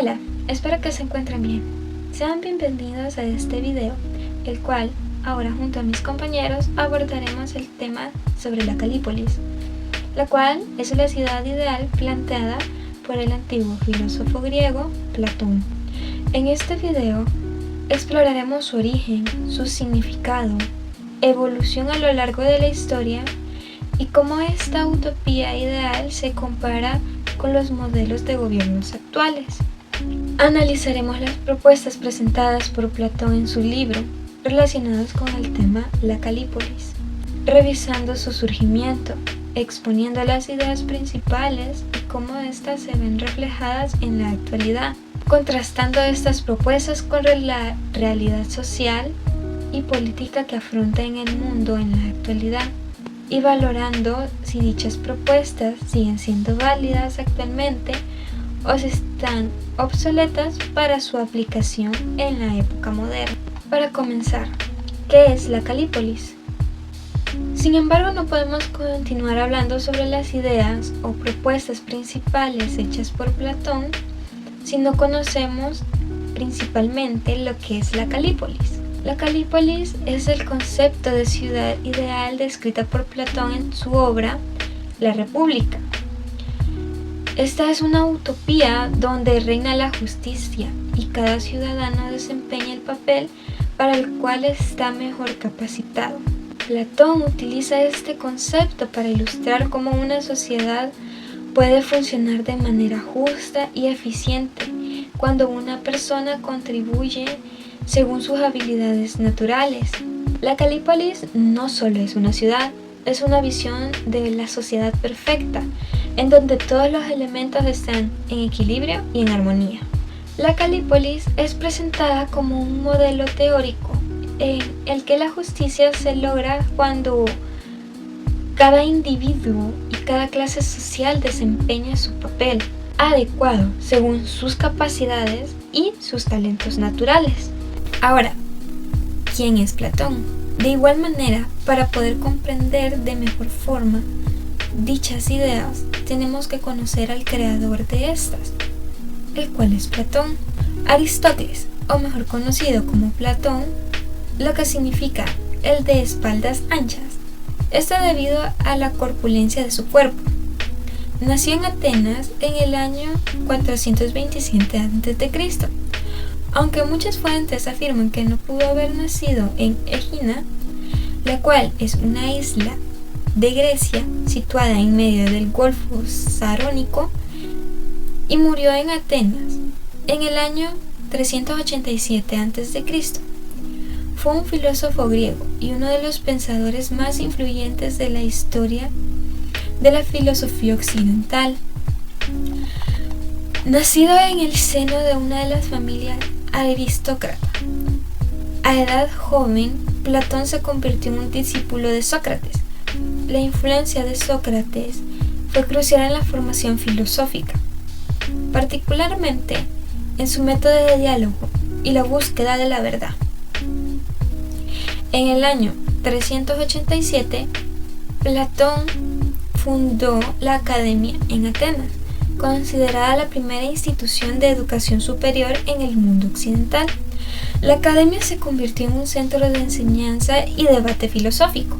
Hola, espero que se encuentren bien. Sean bienvenidos a este video, el cual, ahora junto a mis compañeros, abordaremos el tema sobre la Calípolis, la cual es la ciudad ideal planteada por el antiguo filósofo griego Platón. En este video exploraremos su origen, su significado, evolución a lo largo de la historia y cómo esta utopía ideal se compara con los modelos de gobiernos actuales. Analizaremos las propuestas presentadas por Platón en su libro relacionadas con el tema la Calípolis, revisando su surgimiento, exponiendo las ideas principales y cómo éstas se ven reflejadas en la actualidad, contrastando estas propuestas con la realidad social y política que afronta en el mundo en la actualidad, y valorando si dichas propuestas siguen siendo válidas actualmente o si están obsoletas para su aplicación en la época moderna. Para comenzar, ¿qué es la Calípolis? Sin embargo, no podemos continuar hablando sobre las ideas o propuestas principales hechas por Platón si no conocemos principalmente lo que es la Calípolis. La Calípolis es el concepto de ciudad ideal descrita por Platón en su obra La República. Esta es una utopía donde reina la justicia y cada ciudadano desempeña el papel para el cual está mejor capacitado. Platón utiliza este concepto para ilustrar cómo una sociedad puede funcionar de manera justa y eficiente cuando una persona contribuye según sus habilidades naturales. La Calípolis no solo es una ciudad, es una visión de la sociedad perfecta, en donde todos los elementos están en equilibrio y en armonía. La Calípolis es presentada como un modelo teórico en el que la justicia se logra cuando cada individuo y cada clase social desempeña su papel adecuado según sus capacidades y sus talentos naturales. Ahora, ¿quién es Platón? De igual manera, para poder comprender de mejor forma dichas ideas, tenemos que conocer al creador de estas, el cual es Platón. Aristóteles, o mejor conocido como Platón, lo que significa el de espaldas anchas, esto debido a la corpulencia de su cuerpo. Nació en Atenas en el año 427 a.C., aunque muchas fuentes afirman que no pudo haber nacido en Egina, la cual es una isla de Grecia situada en medio del Golfo Sarónico, y murió en Atenas en el año 387 a.C. Fue un filósofo griego y uno de los pensadores más influyentes de la historia de la filosofía occidental. Nacido en el seno de una de las familias aristócrata, a edad joven, Platón se convirtió en un discípulo de Sócrates. La influencia de Sócrates fue crucial en la formación filosófica, particularmente en su método de diálogo y la búsqueda de la verdad. En el año 387, Platón fundó la Academia en Atenas, considerada la primera institución de educación superior en el mundo occidental. La academia se convirtió en un centro de enseñanza y debate filosófico,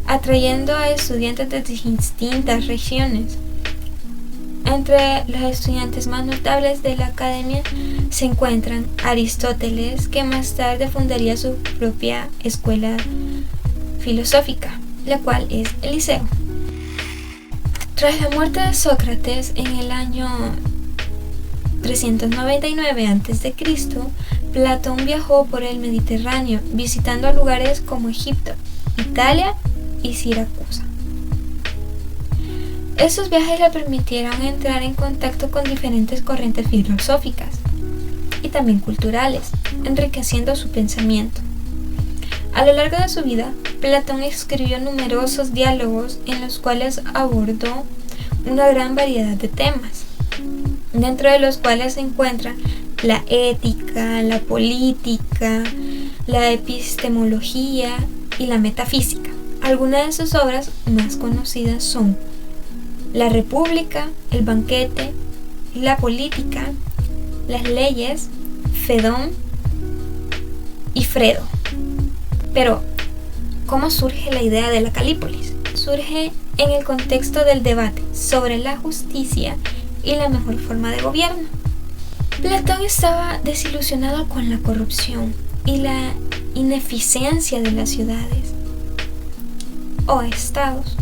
atrayendo a estudiantes de distintas regiones. Entre los estudiantes más notables de la academia se encuentran Aristóteles, que más tarde fundaría su propia escuela filosófica, la cual es el Liceo. Tras la muerte de Sócrates en el año 399 a.C., Platón viajó por el Mediterráneo, visitando lugares como Egipto, Italia y Siracusa. Estos viajes le permitieron entrar en contacto con diferentes corrientes filosóficas y también culturales, enriqueciendo su pensamiento. A lo largo de su vida, Platón escribió numerosos diálogos en los cuales abordó una gran variedad de temas, dentro de los cuales se encuentran la ética, la política, la epistemología y la metafísica. Algunas de sus obras más conocidas son La República, El Banquete, La Política las leyes Fedón y Fredo. Pero, ¿cómo surge la idea de la Calípolis? Surge en el contexto del debate sobre la justicia y la mejor forma de gobierno. Platón estaba desilusionado con la corrupción y la ineficiencia de las ciudades o estados,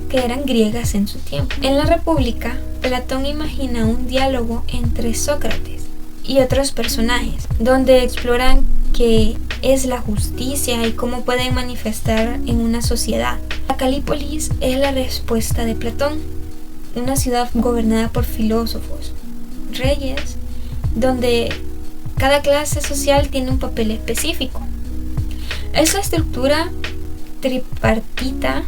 que eran griegas en su tiempo. En la República, Platón imagina un diálogo entre Sócrates y otros personajes, donde exploran qué es la justicia y cómo pueden manifestar en una sociedad. La Calípolis es la respuesta de Platón, una ciudad gobernada por filósofos, reyes, donde cada clase social tiene un papel específico. Esa estructura tripartita,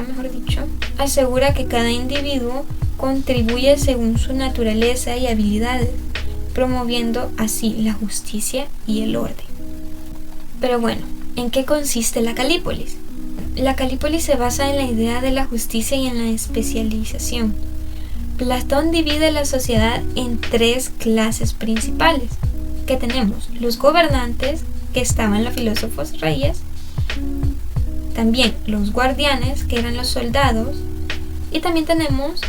mejor dicho, asegura que cada individuo contribuye según su naturaleza y habilidades, promoviendo así la justicia y el orden. Pero bueno, ¿en qué consiste la Calípolis? La Calípolis se basa en la idea de la justicia y en la especialización. Platón divide la sociedad en 3 clases principales, que tenemos los gobernantes, que estaban los filósofos reyes, también los guardianes, que eran los soldados, y también tenemos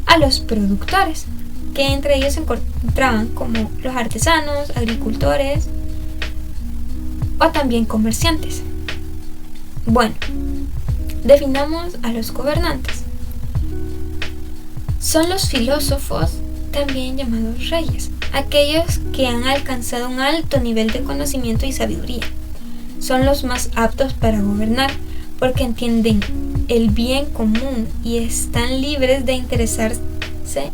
a los productores, que entre ellos se encontraban como los artesanos, agricultores o también comerciantes. Bueno, definamos a los gobernantes. Son los filósofos, también llamados reyes, aquellos que han alcanzado un alto nivel de conocimiento y sabiduría. Son los más aptos para gobernar porque entienden el bien común y están libres de interesarse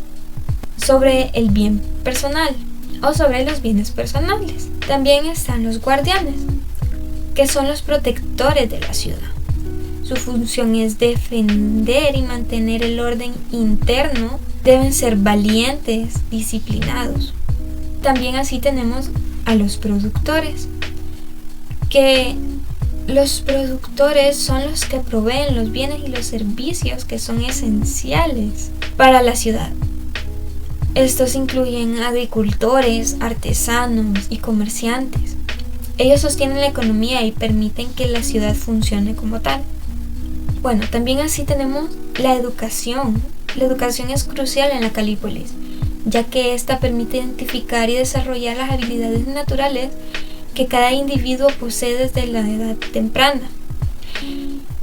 sobre el bien personal o sobre los bienes personales. También están los guardianes, que son los protectores de la ciudad. Su función es defender y mantener el orden interno. Deben ser valientes, disciplinados. También así tenemos a los productores, que los productores son los que proveen los bienes y los servicios que son esenciales para la ciudad. Estos incluyen agricultores, artesanos y comerciantes. Ellos sostienen la economía y permiten que la ciudad funcione como tal. Bueno, también así tenemos la educación. La educación es crucial en la Calípolis, ya que esta permite identificar y desarrollar las habilidades naturales que cada individuo posee desde la edad temprana.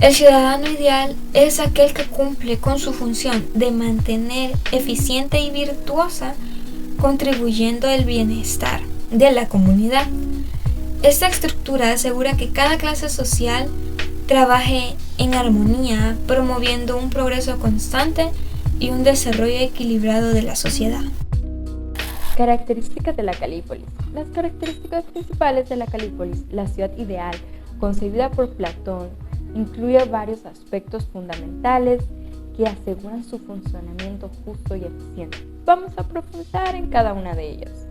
El ciudadano ideal es aquel que cumple con su función de mantener eficiente y virtuosa, contribuyendo al bienestar de la comunidad. Esta estructura asegura que cada clase social trabaje en armonía, promoviendo un progreso constante y un desarrollo equilibrado de la sociedad. Características de la Calípolis. Las características principales de la Calípolis, la ciudad ideal, concebida por Platón, incluye varios aspectos fundamentales que aseguran su funcionamiento justo y eficiente. Vamos a profundizar en cada una de ellas.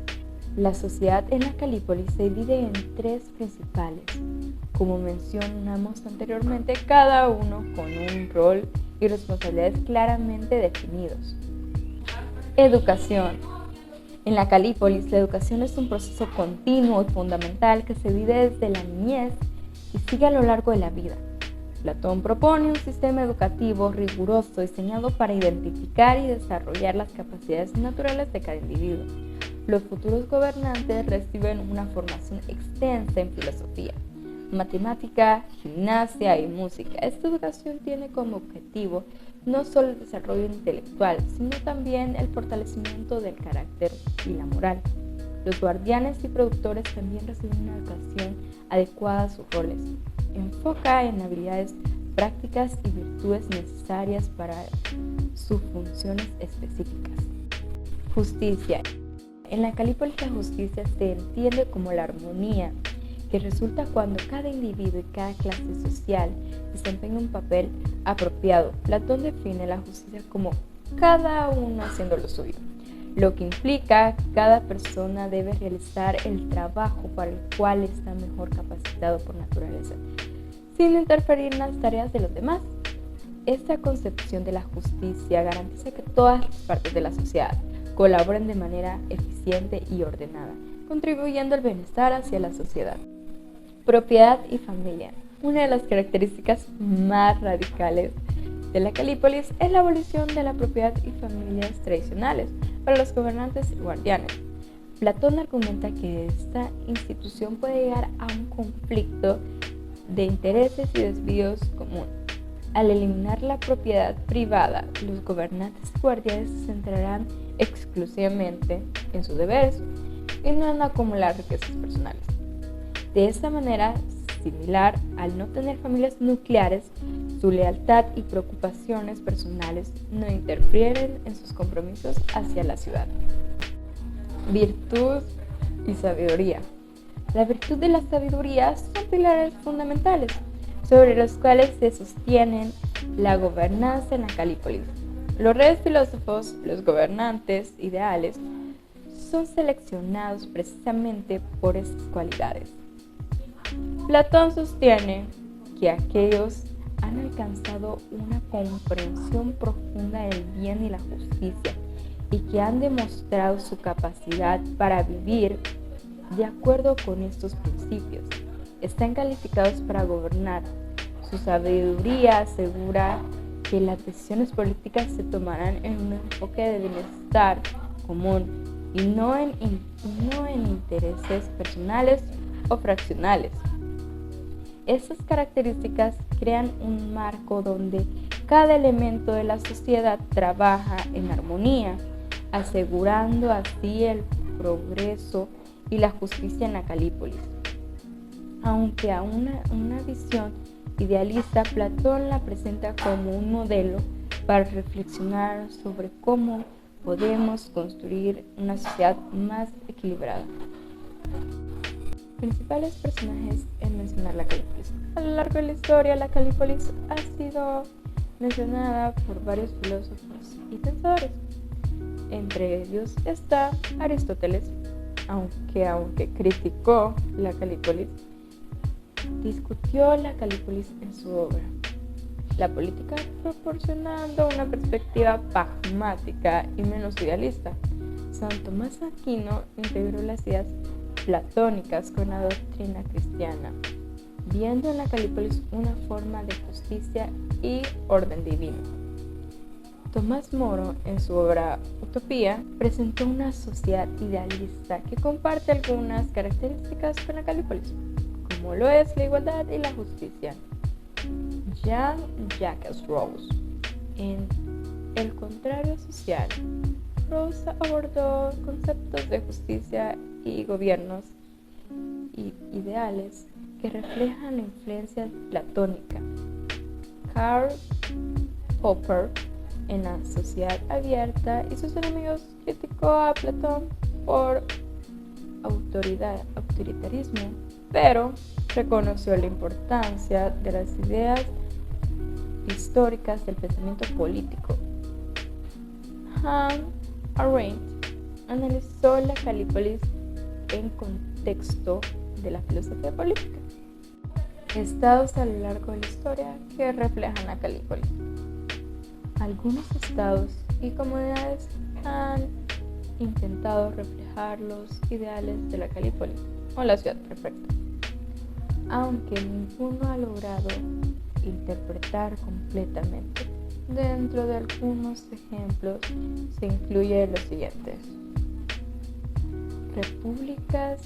La sociedad en la Calípolis se divide en 3 principales. Como mencionamos anteriormente, cada uno con un rol y responsabilidades claramente definidos. Educación. En la Calípolis, la educación es un proceso continuo y fundamental que se vive desde la niñez y sigue a lo largo de la vida. Platón propone un sistema educativo riguroso diseñado para identificar y desarrollar las capacidades naturales de cada individuo. Los futuros gobernantes reciben una formación extensa en filosofía, matemática, gimnasia y música. Esta educación tiene como objetivo no solo el desarrollo intelectual, sino también el fortalecimiento del carácter y la moral. Los guardianes y productores también reciben una educación adecuada a sus roles. Enfoca en habilidades prácticas y virtudes necesarias para sus funciones específicas. Justicia. En la Calípolis la justicia se entiende como la armonía que resulta cuando cada individuo y cada clase social desempeña un papel apropiado. Platón define la justicia como cada uno haciendo lo suyo, lo que implica que cada persona debe realizar el trabajo para el cual está mejor capacitado por naturaleza, sin interferir en las tareas de los demás. Esta concepción de la justicia garantiza que todas las partes de la sociedad colaboren de manera eficiente y ordenada, contribuyendo al bienestar hacia la sociedad. Propiedad y familia. Una de las características más radicales de la Calípolis es la abolición de la propiedad y familias tradicionales para los gobernantes y guardianes. Platón argumenta que esta institución puede llegar a un conflicto de intereses y desvíos común. Al eliminar la propiedad privada, los gobernantes y guardianes se centrarán exclusivamente en sus deberes y no en acumular riquezas personales. De esta manera, similar al no tener familias nucleares, su lealtad y preocupaciones personales no interfieren en sus compromisos hacia la ciudad. Virtud y sabiduría. La virtud y la sabiduría son pilares fundamentales sobre los cuales se sostienen la gobernanza en la Calípolis. Los reyes filósofos, los gobernantes ideales, son seleccionados precisamente por estas cualidades. Platón sostiene que aquellos han alcanzado una comprensión profunda del bien y la justicia y que han demostrado su capacidad para vivir de acuerdo con estos principios. Están calificados para gobernar. Su sabiduría asegura que las decisiones políticas se tomarán en un enfoque de bienestar común y no en intereses personales o fraccionales. Estas características crean un marco donde cada elemento de la sociedad trabaja en armonía, asegurando así el progreso y la justicia en la Calípolis. Aunque a una visión idealista, Platón la presenta como un modelo para reflexionar sobre cómo podemos construir una sociedad más equilibrada. Principales personajes en mencionar la Calípolis. A lo largo de la historia, la Calípolis ha sido mencionada por varios filósofos y pensadores. Entre ellos está Aristóteles, aunque criticó la Calípolis, discutió la Calípolis en su obra La política, proporcionando una perspectiva pragmática y menos idealista. San Tomás de Aquino integró las ideas platónicas con la doctrina cristiana, viendo en la Calípolis una forma de justicia y orden divino. Tomás Moro, en su obra Utopía, presentó una sociedad idealista que comparte algunas características con la Calípolis, como lo es la igualdad y la justicia. Jean-Jacques Rousseau, en El contrario social, Rousseau abordó conceptos de justicia y gobiernos ideales que reflejan la influencia platónica. Karl Popper, en La sociedad abierta y sus enemigos, criticó a Platón por autoritarismo, pero reconoció la importancia de las ideas históricas del pensamiento político. Hannah Arendt analizó la Calípolis en contexto de la filosofía política. Estados a lo largo de la historia que reflejan la Calípolis. Algunos estados y comunidades han intentado reflejar los ideales de la Calípolis o la ciudad perfecta, aunque ninguno ha logrado interpretar completamente. Dentro de algunos ejemplos se incluyen los siguientes: repúblicas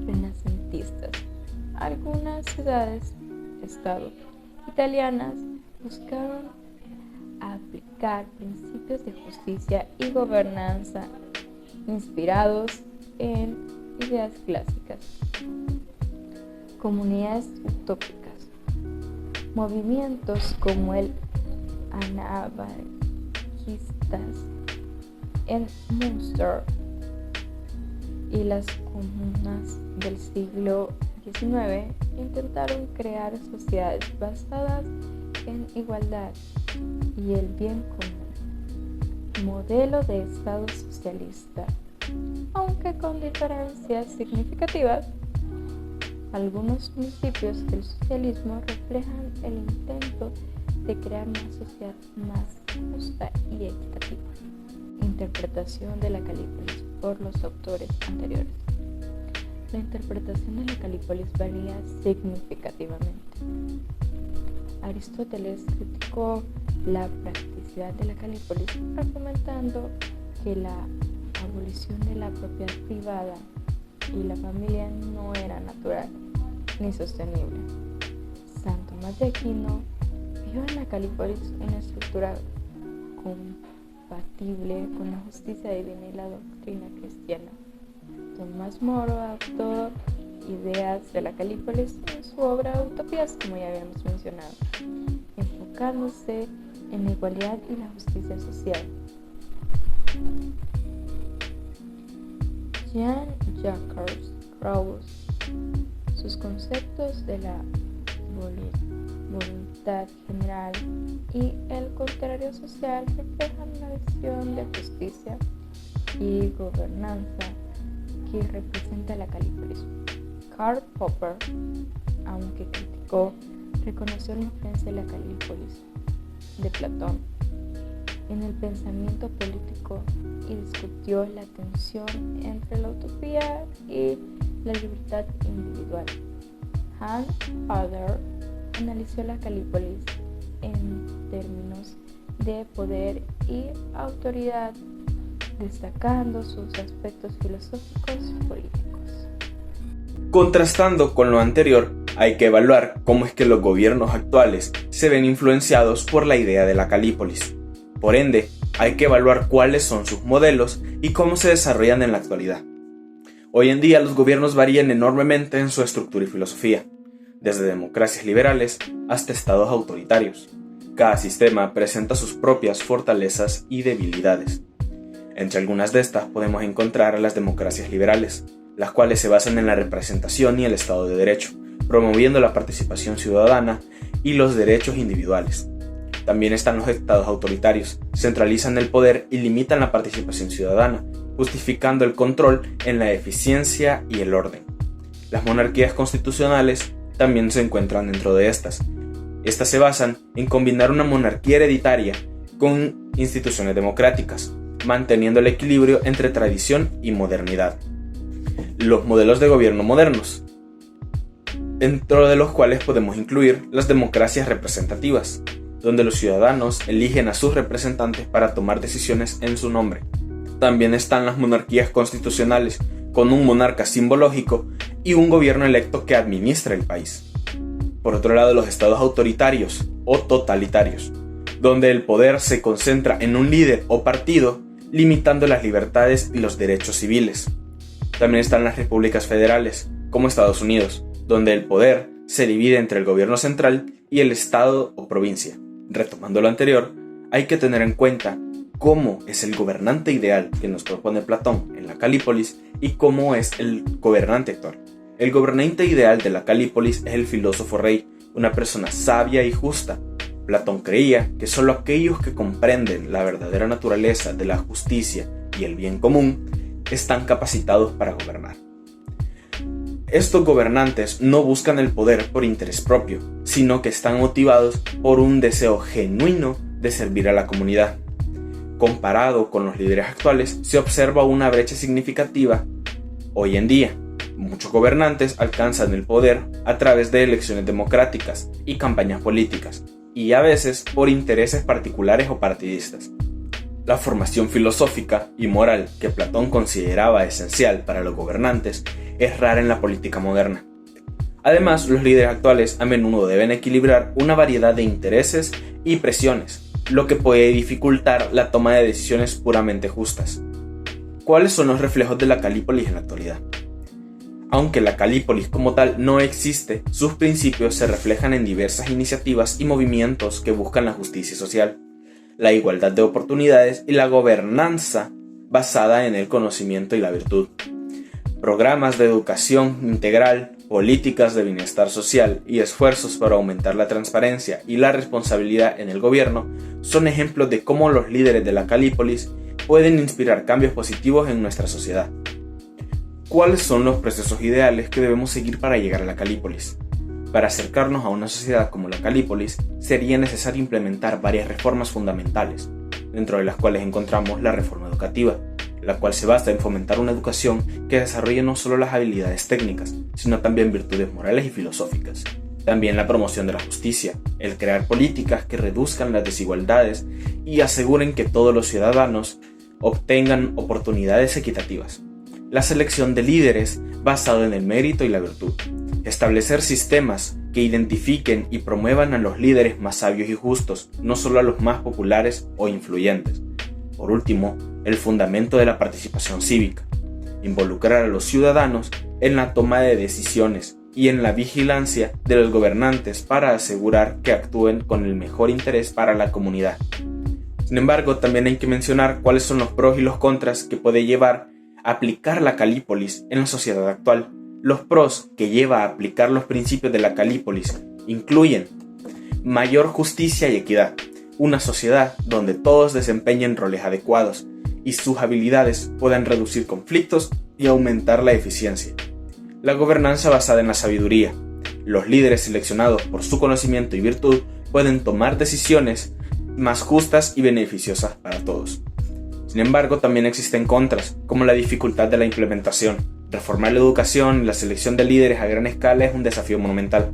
renacentistas. Algunas ciudades-estado italianas buscaron aplicar principios de justicia y gobernanza inspirados en ideas clásicas. Comunidades utópicas. Movimientos como el anarquistas en Münster y las comunas del siglo XIX intentaron crear sociedades basadas en igualdad y el bien común, modelo de Estado socialista, aunque con diferencias significativas. Algunos principios del socialismo reflejan el intento de crear una sociedad más justa y equitativa. interpretación de la Calípolis por los autores anteriores. La interpretación de la Calípolis varía significativamente. Aristóteles criticó la practicidad de la Calípolis argumentando que la abolición de la propiedad privada y la familia no era natural ni sostenible. San Tomás de Aquino vio en la Calípolis una estructura compatible con la justicia divina y la doctrina cristiana. Tomás Moro adoptó ideas de la Calípolis en su obra Utopías, como ya habíamos mencionado, enfocándose en la igualdad y la justicia social. Jean-Jacques Rousseau, sus conceptos de la voluntad general y el contrario social reflejan una visión de justicia y gobernanza que representa la Calípolis. Karl Popper, aunque criticó, reconoció la influencia de la Calípolis de Platón en el pensamiento político y discutió la tensión entre la utopía y la libertad individual. Hans Herder analizó la Calípolis en términos de poder y autoridad, destacando sus aspectos filosóficos y políticos. Contrastando con lo anterior, hay que evaluar cómo es que los gobiernos actuales se ven influenciados por la idea de la Calípolis. Por ende, hay que evaluar cuáles son sus modelos y cómo se desarrollan en la actualidad. Hoy en día los gobiernos varían enormemente en su estructura y filosofía, desde democracias liberales hasta estados autoritarios. Cada sistema presenta sus propias fortalezas y debilidades. Entre algunas de estas podemos encontrar a las democracias liberales, las cuales se basan en la representación y el Estado de Derecho, promoviendo la participación ciudadana y los derechos individuales. También están los estados autoritarios, centralizan el poder y limitan la participación ciudadana, justificando el control en la eficiencia y el orden. Las monarquías constitucionales también se encuentran dentro de estas. Estas se basan en combinar una monarquía hereditaria con instituciones democráticas, manteniendo el equilibrio entre tradición y modernidad. Los modelos de gobierno modernos, dentro de los cuales podemos incluir las democracias representativas, donde los ciudadanos eligen a sus representantes para tomar decisiones en su nombre. También están las monarquías constitucionales, con un monarca simbológico y un gobierno electo que administra el país. Por otro lado, los estados autoritarios o totalitarios, donde el poder se concentra en un líder o partido, limitando las libertades y los derechos civiles. También están las repúblicas federales, como Estados Unidos, donde el poder se divide entre el gobierno central y el estado o provincia. Retomando lo anterior, hay que tener en cuenta cómo es el gobernante ideal que nos propone Platón en la Calípolis y cómo es el gobernante actual. El gobernante ideal de la Calípolis es el filósofo rey, una persona sabia y justa. Platón creía que solo aquellos que comprenden la verdadera naturaleza de la justicia y el bien común están capacitados para gobernar. Estos gobernantes no buscan el poder por interés propio, sino que están motivados por un deseo genuino de servir a la comunidad. Comparado con los líderes actuales, se observa una brecha significativa. Hoy en día, muchos gobernantes alcanzan el poder a través de elecciones democráticas y campañas políticas, y a veces por intereses particulares o partidistas. La formación filosófica y moral que Platón consideraba esencial para los gobernantes es rara en la política moderna. Además, los líderes actuales a menudo deben equilibrar una variedad de intereses y presiones, lo que puede dificultar la toma de decisiones puramente justas. ¿Cuáles son los reflejos de la Calípolis en la actualidad? Aunque la Calípolis como tal no existe, sus principios se reflejan en diversas iniciativas y movimientos que buscan la justicia social, la igualdad de oportunidades y la gobernanza basada en el conocimiento y la virtud. Programas de educación integral, políticas de bienestar social y esfuerzos para aumentar la transparencia y la responsabilidad en el gobierno son ejemplos de cómo los líderes de la Calípolis pueden inspirar cambios positivos en nuestra sociedad. ¿Cuáles son los procesos ideales que debemos seguir para llegar a la Calípolis? Para acercarnos a una sociedad como la Calípolis, sería necesario implementar varias reformas fundamentales. dentro de las cuales encontramos la reforma educativa, la cual se basa en fomentar una educación que desarrolle no solo las habilidades técnicas, sino también virtudes morales y filosóficas. También la promoción de la justicia, el crear políticas que reduzcan las desigualdades y aseguren que todos los ciudadanos obtengan oportunidades equitativas. La selección de líderes basado en el mérito y la virtud. Establecer sistemas que identifiquen y promuevan a los líderes más sabios y justos, no solo a los más populares o influyentes. Por último, el fundamento de la participación cívica. Involucrar a los ciudadanos en la toma de decisiones y en la vigilancia de los gobernantes para asegurar que actúen con el mejor interés para la comunidad. Sin embargo, también hay que mencionar cuáles son los pros y los contras que puede llevar a aplicar la Calípolis en la sociedad actual. Los pros que lleva a aplicar los principios de la Calípolis incluyen mayor justicia y equidad, una sociedad donde todos desempeñen roles adecuados y sus habilidades puedan reducir conflictos y aumentar la eficiencia. La gobernanza basada en la sabiduría. Los líderes seleccionados por su conocimiento y virtud pueden tomar decisiones más justas y beneficiosas para todos. Sin embargo, también existen contras, como la dificultad de la implementación. Reformar la educación y la selección de líderes a gran escala es un desafío monumental.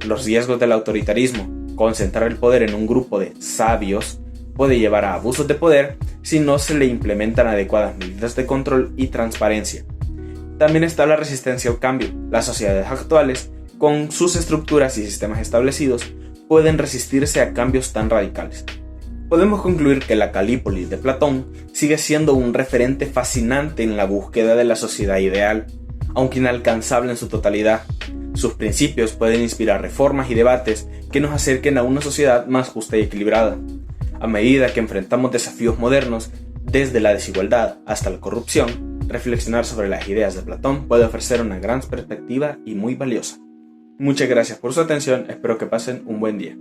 Los riesgos del autoritarismo. Concentrar el poder en un grupo de sabios puede llevar a abusos de poder si no se le implementan adecuadas medidas de control y transparencia. También está la resistencia al cambio. Las sociedades actuales, con sus estructuras y sistemas establecidos, pueden resistirse a cambios tan radicales. Podemos concluir que la Calípolis de Platón sigue siendo un referente fascinante en la búsqueda de la sociedad ideal, aunque inalcanzable en su totalidad. Sus principios pueden inspirar reformas y debates que nos acerquen a una sociedad más justa y equilibrada. A medida que enfrentamos desafíos modernos, desde la desigualdad hasta la corrupción, reflexionar sobre las ideas de Platón puede ofrecer una gran perspectiva y muy valiosa. Muchas gracias por su atención, espero que pasen un buen día.